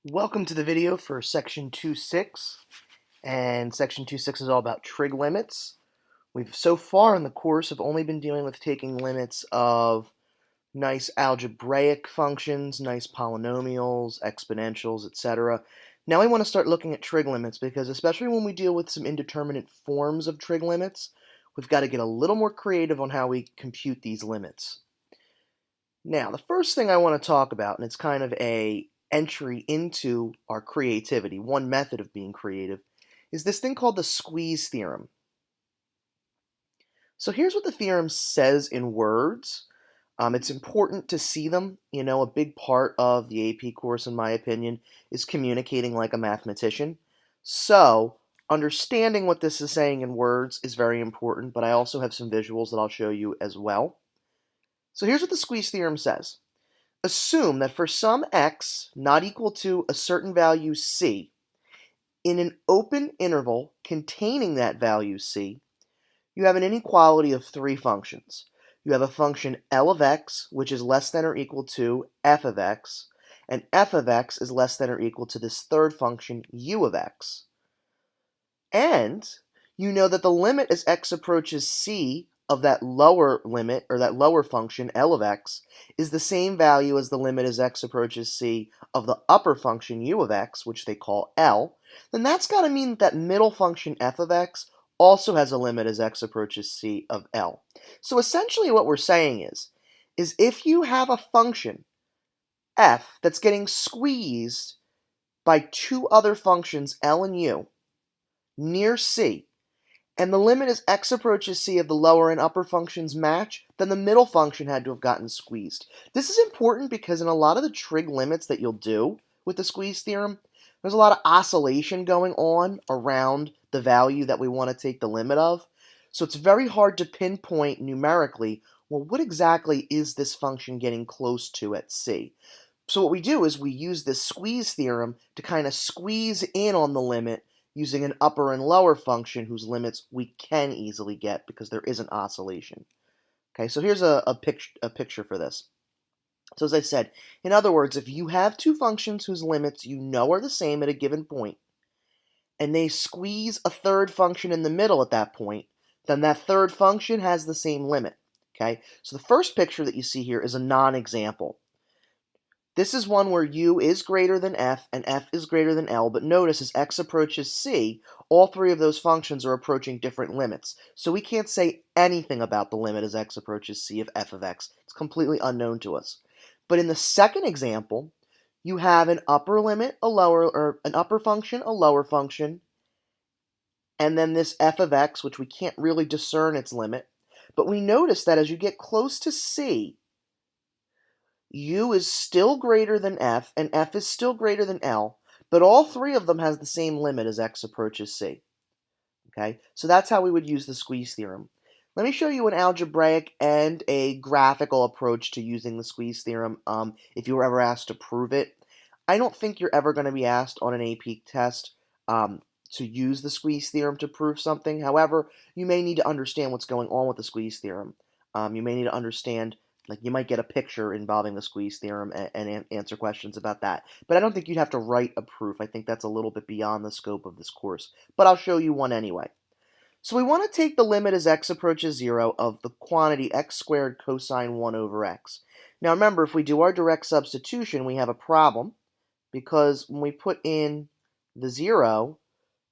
Welcome to the video for section 2.6, and section 2.6 is all about trig limits. We've so far in the course have only been dealing with taking limits of nice algebraic functions, nice polynomials, exponentials, etc. Now we want to start looking at trig limits because especially when we deal with some indeterminate forms of trig limits, we've got to get a little more creative on how we compute these limits. Now, the first thing I want to talk about, and it's kind of a entry into our creativity, one method of being creative, is this thing called the squeeze theorem. So here's what the theorem says in words. It's important to see them. You know, a big part of the AP course, in my opinion, is communicating like a mathematician. So understanding what this is saying in words is very important, but I also have some visuals that I'll show you as well. So here's what the squeeze theorem says. Assume that for some x not equal to a certain value c, in an open interval containing that value c, you have an inequality of three functions. You have a function L of x, which is less than or equal to f of x, and f of x is less than or equal to this third function, u of x. And you know that the limit as x approaches c of that lower limit, or that lower function, L of x, is the same value as the limit as x approaches c of the upper function, u of x, which they call L, then that's got to mean that middle function, f of x, also has a limit as x approaches c of L. So essentially what we're saying is if you have a function, f, that's getting squeezed by two other functions, L and u, near c, and the limit as x approaches c of the lower and upper functions match, then the middle function had to have gotten squeezed. This is important because in a lot of the trig limits that you'll do with the squeeze theorem, there's a lot of oscillation going on around the value that we want to take the limit of. So it's very hard to pinpoint numerically, well, what exactly is this function getting close to at c? So what we do is we use this squeeze theorem to kind of squeeze in on the limit using an upper and lower function whose limits we can easily get because there is an oscillation. Okay, so here's a picture for this. So as I said, in other words, if you have two functions whose limits you know are the same at a given point, and they squeeze a third function in the middle at that point, then that third function has the same limit. Okay, so the first picture that you see here is a non-example. This is one where u is greater than f and f is greater than L, but notice as x approaches c, all three of those functions are approaching different limits. So we can't say anything about the limit as x approaches c of f of x. It's completely unknown to us. But in the second example, you have an upper limit, a lower, or an upper function, a lower function, and then this f of x, which we can't really discern its limit. But we notice that as you get close to c, u is still greater than f, and f is still greater than L, but all three of them has the same limit as x approaches c. Okay, so that's how we would use the squeeze theorem. Let me show you an algebraic and a graphical approach to using the squeeze theorem if you were ever asked to prove it. I don't think you're ever going to be asked on an AP test to use the squeeze theorem to prove something. However, you may need to understand what's going on with the squeeze theorem. You may need to understand, like you might get a picture involving the squeeze theorem and answer questions about that. But I don't think you'd have to write a proof. I think that's a little bit beyond the scope of this course. But I'll show you one anyway. So we want to take the limit as x approaches 0 of the quantity x squared cosine 1 over x. Now remember, if we do our direct substitution, we have a problem because when we put in the 0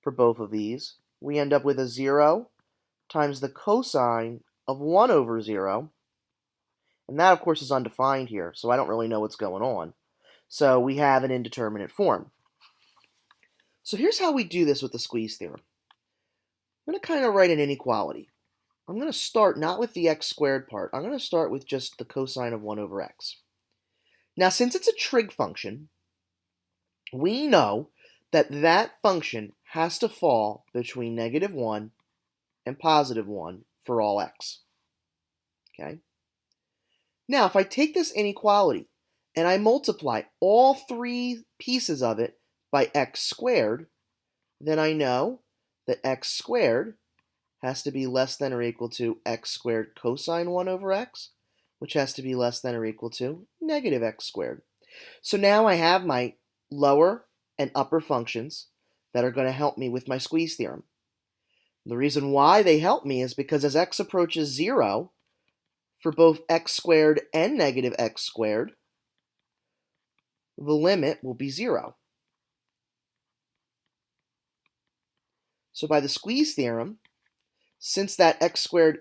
for both of these, we end up with a 0 times the cosine of 1 over 0. And that, of course, is undefined here, so I don't really know what's going on. So we have an indeterminate form. So here's how we do this with the squeeze theorem. I'm going to kind of write an inequality. I'm going to start not with the x squared part. I'm going to start with just the cosine of 1 over x. Now, since it's a trig function, we know that that function has to fall between -1 and +1 for all x. Okay? Now, if I take this inequality and I multiply all three pieces of it by x squared, then I know that x squared has to be less than or equal to x squared cosine 1 over x, which has to be less than or equal to -x squared. So now I have my lower and upper functions that are going to help me with my squeeze theorem. The reason why they help me is because as x approaches 0, for both x squared and negative x squared, the limit will be 0. So by the squeeze theorem, since that x squared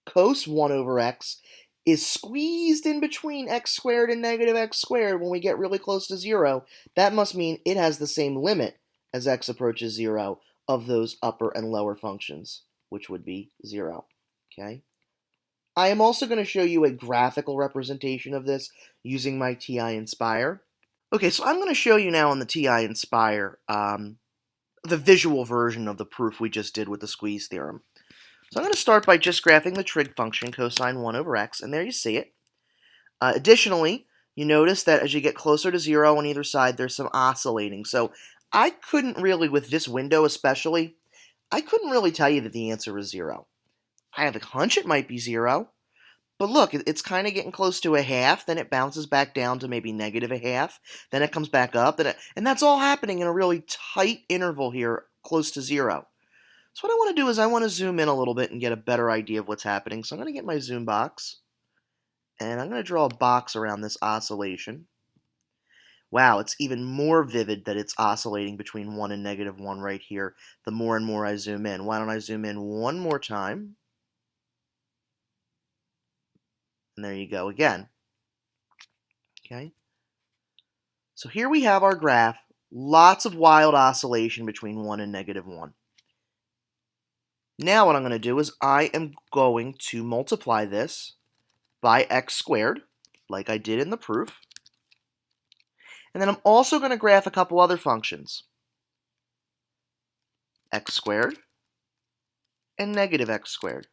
cos 1 over x is squeezed in between x squared and negative x squared when we get really close to 0, that must mean it has the same limit as x approaches 0 of those upper and lower functions, which would be 0. Okay? I am also going to show you a graphical representation of this using my TI Inspire. Okay, so I'm going to show you now on the TI Inspire the visual version of the proof we just did with the squeeze theorem. So I'm going to start by just graphing the trig function cosine 1 over x, and there you see it. Additionally, you notice that as you get closer to 0 on either side, there's some oscillating. So I couldn't really, with this window especially, I couldn't really tell you that the answer is 0. I have a hunch it might be 0, but look, it's kind of getting close to a half, then it bounces back down to maybe negative a half, then it comes back up, and that's all happening in a really tight interval here, close to 0. So what I want to do is I want to zoom in a little bit and get a better idea of what's happening. So I'm going to get my zoom box, and I'm going to draw a box around this oscillation. Wow, it's even more vivid that it's oscillating between 1 and negative 1 right here, the more and more I zoom in. Why don't I zoom in one more time? And there you go again. Okay. So here we have our graph, lots of wild oscillation between 1 and negative 1. Now what I'm going to do is I am going to multiply this by x squared, like I did in the proof. And then I'm also going to graph a couple other functions, x squared and negative x squared.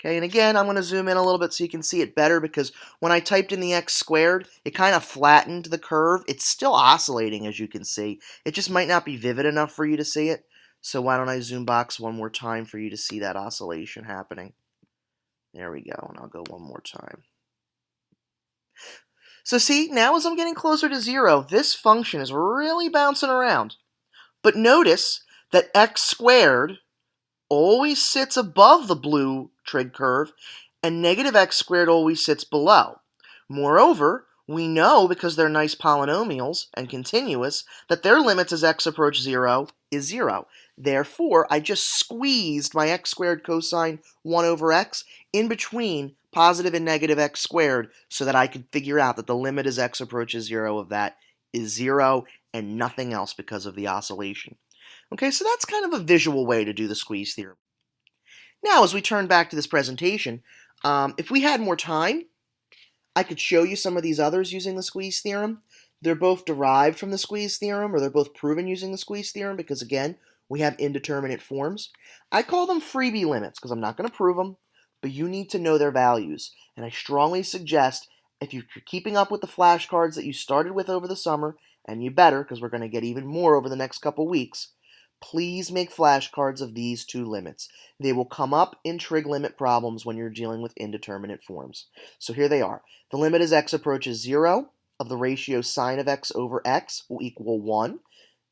Okay, and again, I'm going to zoom in a little bit so you can see it better, because when I typed in the x squared, it kind of flattened the curve. It's still oscillating, as you can see. It just might not be vivid enough for you to see it. So why don't I zoom box one more time for you to see that oscillation happening. There we go, and I'll go one more time. So see, now as I'm getting closer to 0, this function is really bouncing around. But notice that x squared always sits above the blue trig curve, and negative x squared always sits below. Moreover, we know, because they're nice polynomials and continuous, that their limits as x approach 0 is 0. Therefore, I just squeezed my x squared cosine 1 over x in between positive and negative x squared so that I could figure out that the limit as x approaches 0 of that is 0 and nothing else because of the oscillation. Okay, so that's kind of a visual way to do the squeeze theorem. Now, as we turn back to this presentation, if we had more time, I could show you some of these others using the squeeze theorem. They're both derived from the squeeze theorem, or they're both proven using the squeeze theorem, because again, we have indeterminate forms. I call them freebie limits because I'm not going to prove them, but you need to know their values. And I strongly suggest, if you're keeping up with the flashcards that you started with over the summer, and you better, because we're going to get even more over the next couple weeks, please make flashcards of these two limits. They will come up in trig limit problems when you're dealing with indeterminate forms. So here they are. The limit as x approaches 0 of the ratio sine of x over x will equal 1.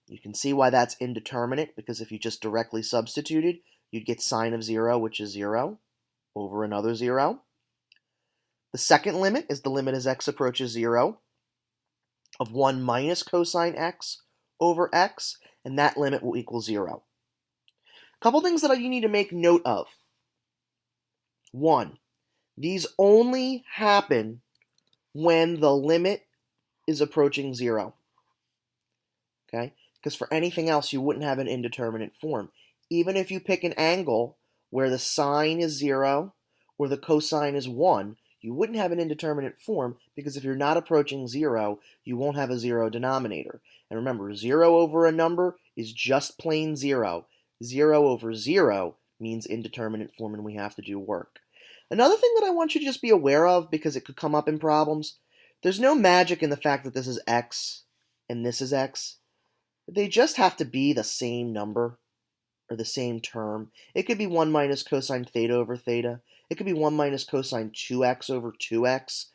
You can see why that's indeterminate, because if you just directly substituted, you'd get sine of 0, which is 0, over another 0. The second limit is the limit as x approaches 0 of 1 minus cosine x over x, and that limit will equal 0. A couple things that you need to make note of. 1, these only happen when the limit is approaching 0. Okay? Because for anything else, you wouldn't have an indeterminate form. Even if you pick an angle where the sine is 0 or the cosine is 1, you wouldn't have an indeterminate form, because if you're not approaching 0, you won't have a 0 denominator. And remember, 0 over a number is just plain 0. 0 over 0 means indeterminate form, and we have to do work. Another thing that I want you to just be aware of, because it could come up in problems, there's no magic in the fact that this is x and this is x. They just have to be the same number, or the same term. It could be 1 minus cosine theta over theta. It could be 1 minus cosine 2x over 2x.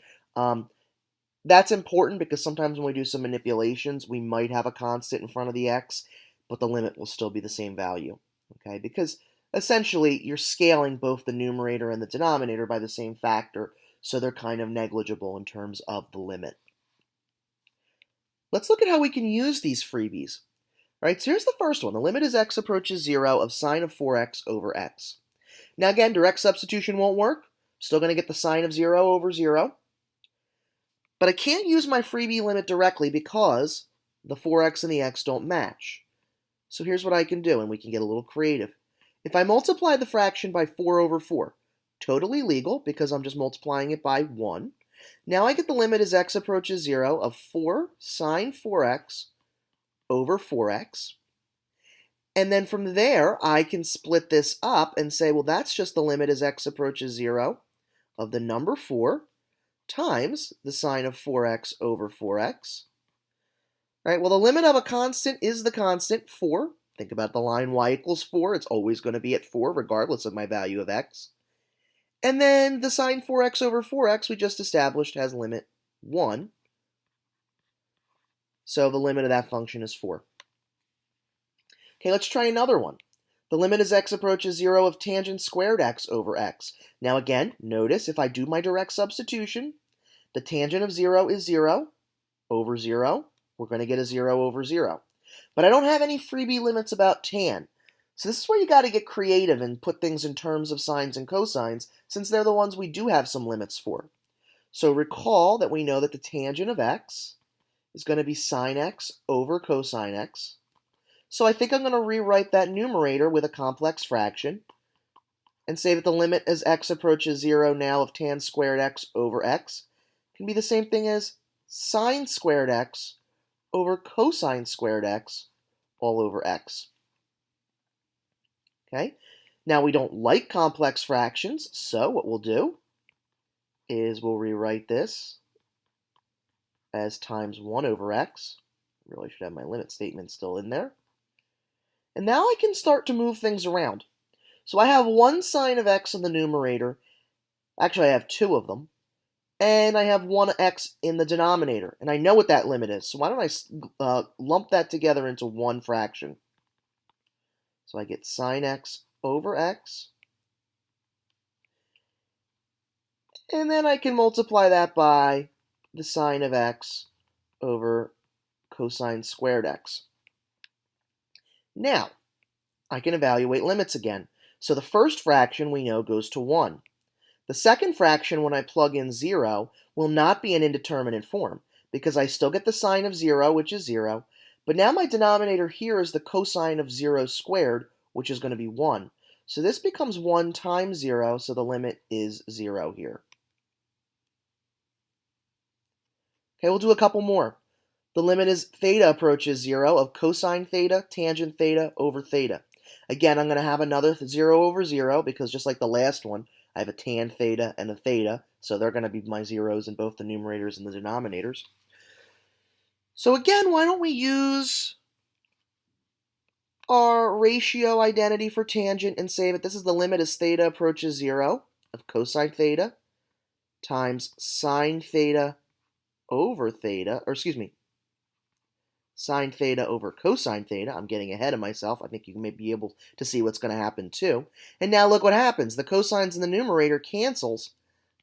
That's important because sometimes when we do some manipulations, we might have a constant in front of the x, but the limit will still be the same value, okay? Because essentially, you're scaling both the numerator and the denominator by the same factor, so they're kind of negligible in terms of the limit. Let's look at how we can use these freebies. All right, so here's the first one. The limit as x approaches 0 of sine of 4x over x. Now again, direct substitution won't work. Still going to get the sine of 0 over 0. But I can't use my freebie limit directly because the 4x and the x don't match. So here's what I can do, and we can get a little creative. If I multiply the fraction by 4 over 4, totally legal because I'm just multiplying it by 1. Now I get the limit as x approaches 0 of 4 sine 4x over 4x. And then from there, I can split this up and say, well, that's just the limit as x approaches 0 of the number 4 times the sine of 4x over 4x. All right, well, the limit of a constant is the constant, 4. Think about the line y equals 4. It's always going to be at 4 regardless of my value of x. And then the sine 4x over 4x we just established has limit 1. So the limit of that function is 4. Okay, let's try another one. The limit as x approaches 0 of tangent squared x over x. Now again, notice if I do my direct substitution, the tangent of 0 is 0 over 0. We're going to get a 0 over 0. But I don't have any freebie limits about tan. So this is where you got to get creative and put things in terms of sines and cosines, since they're the ones we do have some limits for. So recall that we know that the tangent of x is going to be sine x over cosine x. So I think I'm going to rewrite that numerator with a complex fraction and say that the limit as x approaches 0 now of tan squared x over x can be the same thing as sine squared x over cosine squared x all over x. Okay, now we don't like complex fractions, so what we'll do is we'll rewrite this as times 1 over x. I really should have my limit statement still in there. And now I can start to move things around. So I have one sine of x in the numerator. Actually, I have two of them. And I have 1x in the denominator. And I know what that limit is. So why don't I lump that together into one fraction? So I get sine x over x. And then I can multiply that by the sine of x over cosine squared x. Now, I can evaluate limits again. So the first fraction we know goes to 1. The second fraction, when I plug in 0, will not be an indeterminate form because I still get the sine of 0, which is 0. But now my denominator here is the cosine of 0 squared, which is going to be 1. So this becomes 1 times 0, so the limit is 0 here. Okay, we'll do a couple more. The limit as theta approaches 0 of cosine theta, tangent theta over theta. Again, I'm going to have another 0 over 0 because just like the last one, I have a tan theta and a theta, so they're going to be my zeros in both the numerators and the denominators. So again, why don't we use our ratio identity for tangent and say that this is the limit as theta approaches 0 of cosine theta times sine theta over theta, or excuse me, sine theta over cosine theta. I'm getting ahead of myself. I think you may be able to see what's going to happen too. And now look what happens. The cosines in the numerator cancels.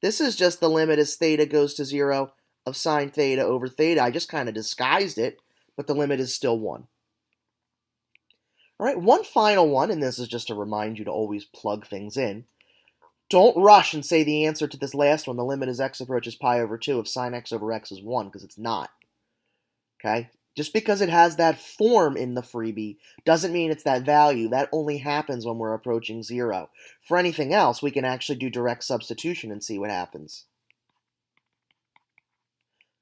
This is just the limit as theta goes to 0 of sine theta over theta. I just kind of disguised it, but the limit is still 1. All right, one final one, and this is just to remind you to always plug things in. Don't rush and say the answer to this last one, the limit as x approaches pi over 2 of sine x over x is 1, because it's not. Okay? Just because it has that form in the freebie doesn't mean it's that value. That only happens when we're approaching 0. For anything else, we can actually do direct substitution and see what happens.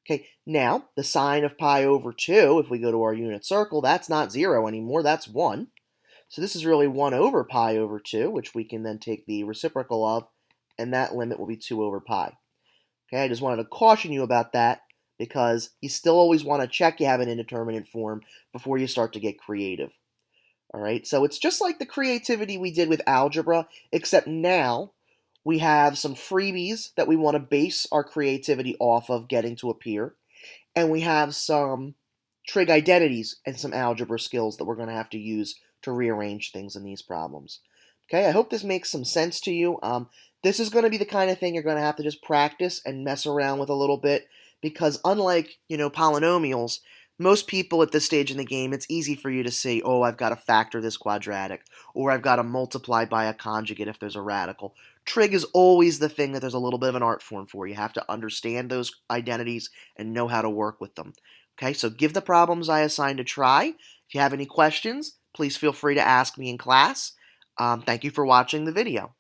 Okay, now, the sine of pi over 2, if we go to our unit circle, that's not 0 anymore, that's 1. So this is really 1 over pi over 2, which we can then take the reciprocal of, and that limit will be 2 over pi. Okay, I just wanted to caution you about that, because you still always want to check you have an indeterminate form before you start to get creative. All right, so it's just like the creativity we did with algebra, except now We have some freebies that we want to base our creativity off of getting to appear. And we have some trig identities and some algebra skills that we're going to have to use to rearrange things in these problems. Okay, I hope this makes some sense to you. This is going to be the kind of thing you're going to have to just practice and mess around with a little bit because unlike, polynomials, most people at this stage in the game, it's easy for you to say, oh, I've got to factor this quadratic, or I've got to multiply by a conjugate if there's a radical. Trig is always the thing that there's a little bit of an art form for. You have to understand those identities and know how to work with them. Okay, so give the problems I assigned a try. If you have any questions, please feel free to ask me in class. Thank you for watching the video.